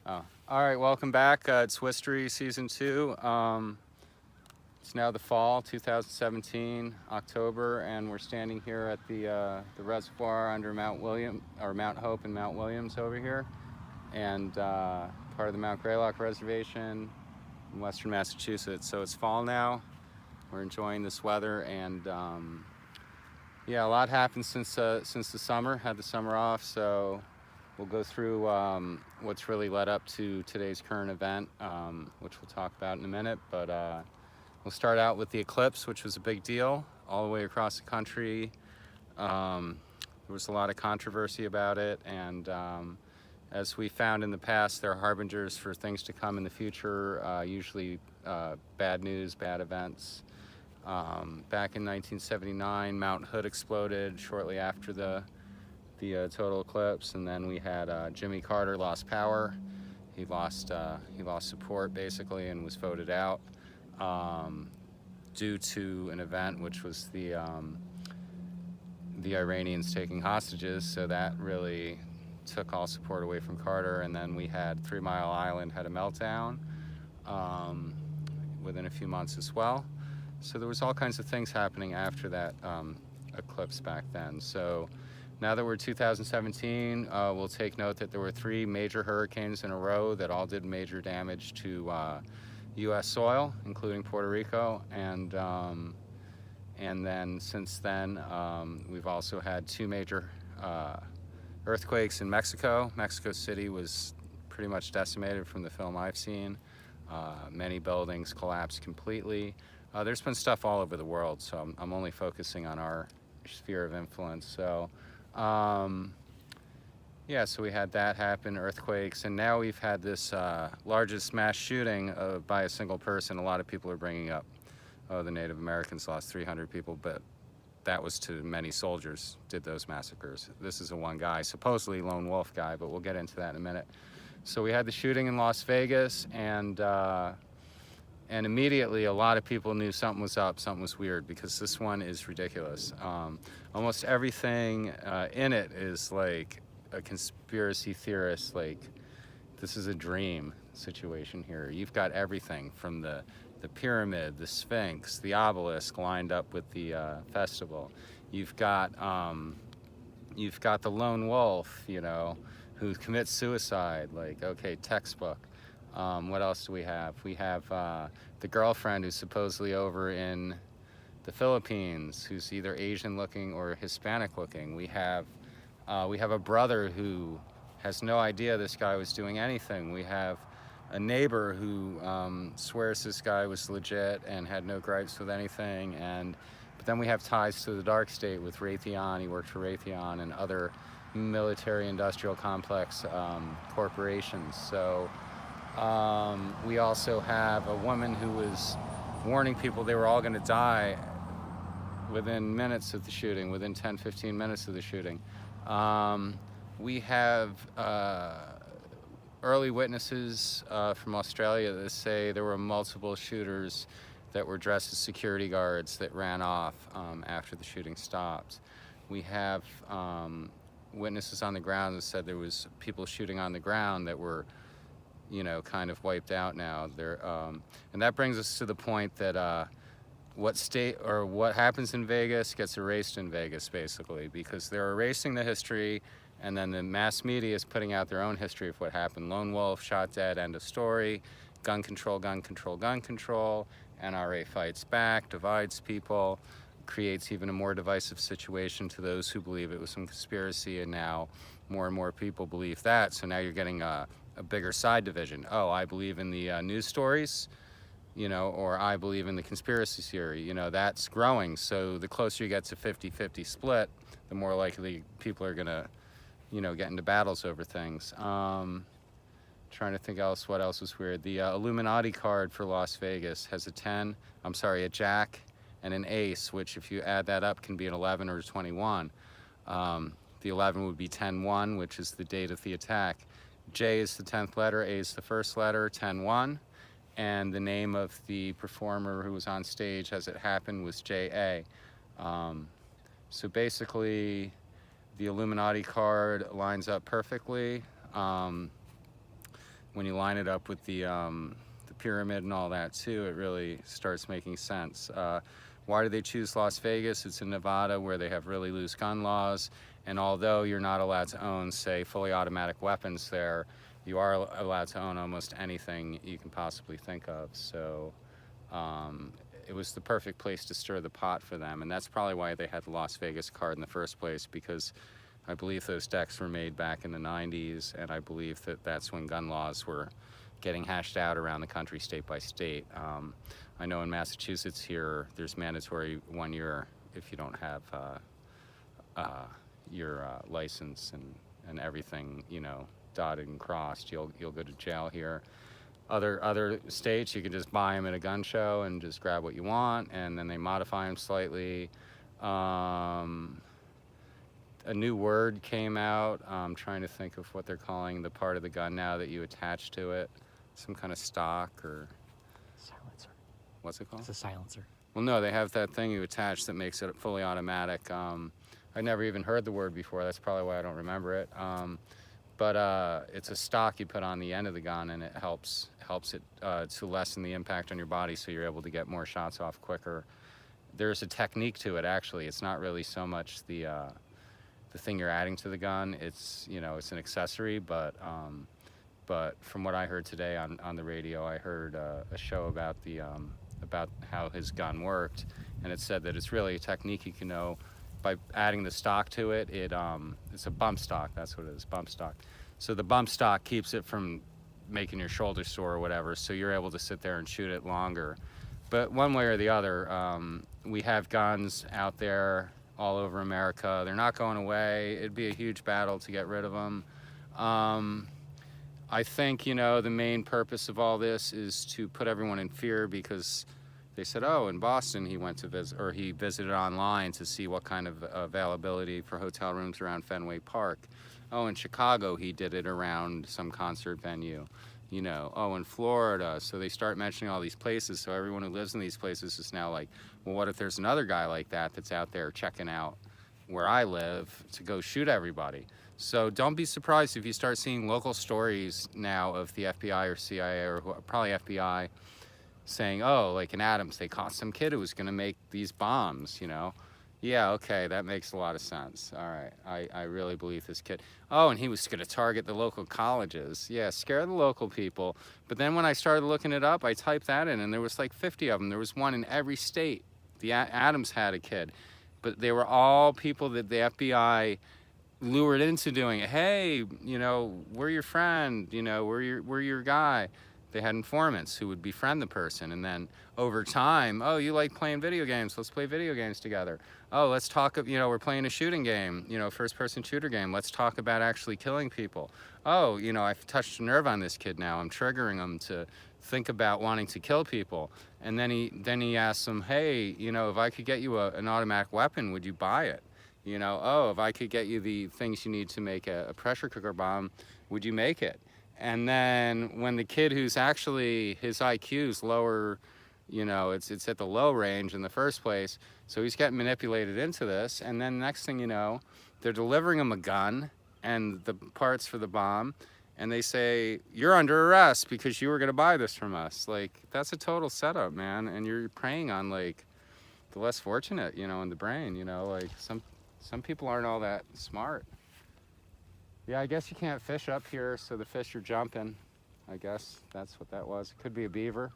Oh, all right. Welcome back. It's Wistery Season 2. It's now the fall, 2017, October, and we're standing here at the reservoir under Mount William, or Mount Hope and Mount Williams over here, and part of the Mount Greylock Reservation in western Massachusetts. So it's fall now. We're enjoying this weather, and yeah, a lot happened since the summer. Had the summer off, so we'll go through what's really led up to today's current event, which we'll talk about in a minute. But we'll start out with the eclipse, which was a big deal all the way across the country. There was a lot of controversy about it, and as we found in the past, there are harbingers for things to come in the future, usually bad news, bad events. Back in 1979, Mount Hood exploded shortly after the total eclipse, and then we had Jimmy Carter lost power. He lost support basically and was voted out due to an event which was the Iranians taking hostages. So that really took all support away from Carter. And then we had 3 Mile Island had a meltdown within a few months as well. So there was all kinds of things happening after that eclipse back then. So now that we're 2017, we'll take note that there were 3 major hurricanes in a row that all did major damage to U.S. soil, including Puerto Rico. And then since then, we've also had 2 major earthquakes in Mexico. Mexico City was pretty much decimated from the film I've seen. Many buildings collapsed completely. There's been stuff all over the world, so I'm only focusing on our sphere of influence. So yeah, so we had that happen, earthquakes, and now we've had this largest mass shooting by a single person. A lot of people are bringing up, oh, the Native Americans lost 300 people, but that was to many soldiers did those massacres. This is a one guy, supposedly lone wolf guy, but we'll get into that in a minute. So we had the shooting in Las Vegas, and immediately a lot of people knew something was up, something was weird, because this one is ridiculous. Almost everything in it is like a conspiracy theorist, like this is a dream situation here. You've got everything from the pyramid, the Sphinx, the obelisk lined up with the festival. You've got the lone wolf, you know, who commits suicide, like, okay, textbook. What else do we have? We have the girlfriend who's supposedly over in the Philippines, who's either Asian looking or Hispanic looking. We have a brother who has no idea this guy was doing anything. We have a neighbor who swears this guy was legit and had no gripes with anything. But then we have ties to the dark state with Raytheon. He worked for Raytheon and other military industrial complex corporations. So we also have a woman who was warning people they were all going to die within minutes of the shooting, within 10-15 minutes of the shooting. We have early witnesses from Australia that say there were multiple shooters that were dressed as security guards that ran off after the shooting stopped. We have witnesses on the ground that said there was people shooting on the ground that were, you know, kind of wiped out now. And that brings us to the point that what happens in Vegas gets erased in Vegas, basically, because they're erasing the history, and then the mass media is putting out their own history of what happened. Lone wolf, shot dead, end of story. Gun control, gun control, gun control. NRA fights back, divides people, creates even a more divisive situation to those who believe it was some conspiracy, and now more and more people believe that. So now you're getting a bigger side division. Oh, I believe in the news stories, you know, or I believe in the conspiracy theory. You know, that's growing. So the closer you get to 50-50 split, the more likely people are going to, you know, get into battles over things. Trying to think what else was weird. The Illuminati card for Las Vegas has a jack and an ace, which if you add that up can be an 11 or a 21. The 11 would be 10-1, which is the date of the attack. J is the 10th letter, A is the first letter, 10-1. And the name of the performer who was on stage as it happened was J.A. So basically, the Illuminati card lines up perfectly. when you line it up with the pyramid and all that too, it really starts making sense. Why do they choose Las Vegas? It's in Nevada, where they have really loose gun laws, and although you're not allowed to own, say, fully automatic weapons there, you are allowed to own almost anything you can possibly think of. So it was the perfect place to stir the pot for them, and that's probably why they had the Las Vegas card in the first place, because I believe those decks were made back in the 90s, and I believe that that's when gun laws were getting hashed out around the country state by state. I know in Massachusetts here, there's mandatory 1 year if you don't have your license and everything, you know, dotted and crossed. You'll go to jail here. Other states, you can just buy them at a gun show and just grab what you want, and then they modify them slightly. A new word came out. I'm trying to think of what they're calling the part of the gun now that you attach to it. Some kind of stock or... Silencer. What's it called? It's a silencer. Well, no, they have that thing you attach that makes it fully automatic. I never even heard the word before. That's probably why I don't remember it. But it's a stock you put on the end of the gun, and it helps it to lessen the impact on your body, so you're able to get more shots off quicker. There's a technique to it, actually. It's not really so much the thing you're adding to the gun. It's, you know, it's an accessory, but from what I heard today on the radio, I heard a show about about how his gun worked, and it said that it's really a technique you can know by adding the stock to it. It's a bump stock. That's what it is, bump stock. So the bump stock keeps it from making your shoulder sore or whatever, so you're able to sit there and shoot it longer. But one way or the other, we have guns out there all over America. They're not going away. It'd be a huge battle to get rid of them. I think, you know, the main purpose of all this is to put everyone in fear, because they said, oh, in Boston he went to visit, or he visited online to see what kind of availability for hotel rooms around Fenway Park. Oh, in Chicago he did it around some concert venue. You know, oh, in Florida. So they start mentioning all these places, so everyone who lives in these places is now like, well, what if there's another guy like that that's out there checking out where I live to go shoot everybody? So don't be surprised if you start seeing local stories now of the FBI or CIA, or probably FBI, saying, oh, like in Adams, they caught some kid who was gonna make these bombs, you know? Yeah, okay, that makes a lot of sense. All right, I really believe this kid. Oh, and he was gonna target the local colleges. Yeah, scare the local people. But then when I started looking it up, I typed that in, and there was like 50 of them. There was one in every state. The Adams had a kid. But they were all people that the FBI lured into doing it. Hey, you know, we're your friend, you know, we're your guy. They had informants who would befriend the person, and then over time, oh, you like playing video games, let's play video games together. Oh, let's talk, you know, we're playing a shooting game, you know, first-person shooter game, let's talk about actually killing people. Oh, you know, I've touched a nerve on this kid now, I'm triggering him to think about wanting to kill people. And then he asks them, hey, you know, if I could get you an automatic weapon, would you buy it? You know, oh, if I could get you the things you need to make a pressure cooker bomb, would you make it? And then when the kid who's actually, his IQ's lower, you know, it's at the low range in the first place, so he's getting manipulated into this, and then next thing you know, they're delivering him a gun and the parts for the bomb, and they say, you're under arrest because you were gonna buy this from us. Like, that's a total setup, man, and you're preying on, like, the less fortunate, you know, in the brain, you know, like, some people aren't all that smart. Yeah, I guess you can't fish up here, so the fish are jumping. I guess that's what that was. It could be a beaver.